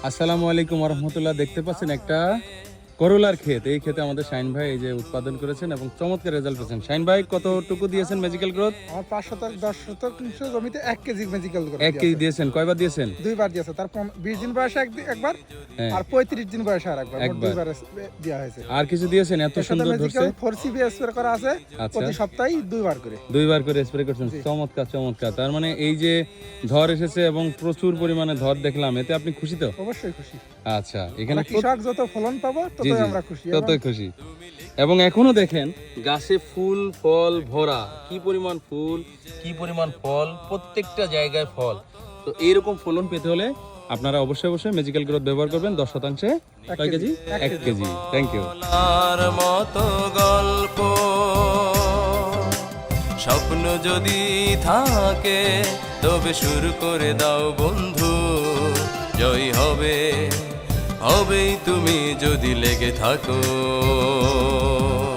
আসসালামু আলাইকুম রহমতুল্লাহ। দেখতে পাচ্ছেন একটা করলার ক্ষেত। এই ক্ষেতে আমাদের শাইন ভাই এই যে উৎপাদন করেছেন এবং চমৎকার রেজাল্ট পেয়েছেন। শাইন ভাই কতটুকু দিয়েছেন ম্যাজিক্যাল গ্রোথ? আমার 5 শতক 10 শতক নিচে জমিতে 1 কেজি ম্যাজিক্যাল করে 1 কেজি দিয়েছেন। কয়বার দিয়েছেন? দুইবার দিয়েছে। তার 20 দিন বয়সে একবার হ্যাঁ, আর 35 দিন বয়সে আর একবার, মোট একবার। দুইবার দেওয়া হয়েছে। আর কিছু দিয়েছেন? এত এর সাথে সুন্দর ধরছে। ম্যাজিক্যাল 4CB স্প্রে করা আছে, আচ্ছা, প্রতি সপ্তাহে দুইবার করে। দুইবার করে স্প্রে করছেন। জি। চমৎকার চমৎকার। তার মানে এই যে ঝড় এসেছে এবং প্রচুর পরিমাণে ঝড় দেখলাম, এতে আপনি খুশি তো? অবশ্যই খুশি। আচ্ছা, এখানে আমরা কৃষক যত ফলন পাবো জি ততই জি, আমরা খুশি। ততই খুশি। এবং এখনো দেখেন গাছে ফুল ফল ভরা, কি পরিমাণ ফুল, কি পরিমাণ ফল, প্রত্যেকটা জায়গায় ফল। তো এইরকম ফলন পেতে হলে আপনারা অবশ্যই অবশ্যই ম্যাজিক্যাল গ্রোথ ব্যবহার করবেন। 10 শতাংশে কয় কেজি? 1 কেজি। Thank you. মতো গল্প স্বপ্ন যদি থাকে তবে শুরু করে দাও বন্ধু, জয় হবে হবেই তুমি যদি লেগে থাকো।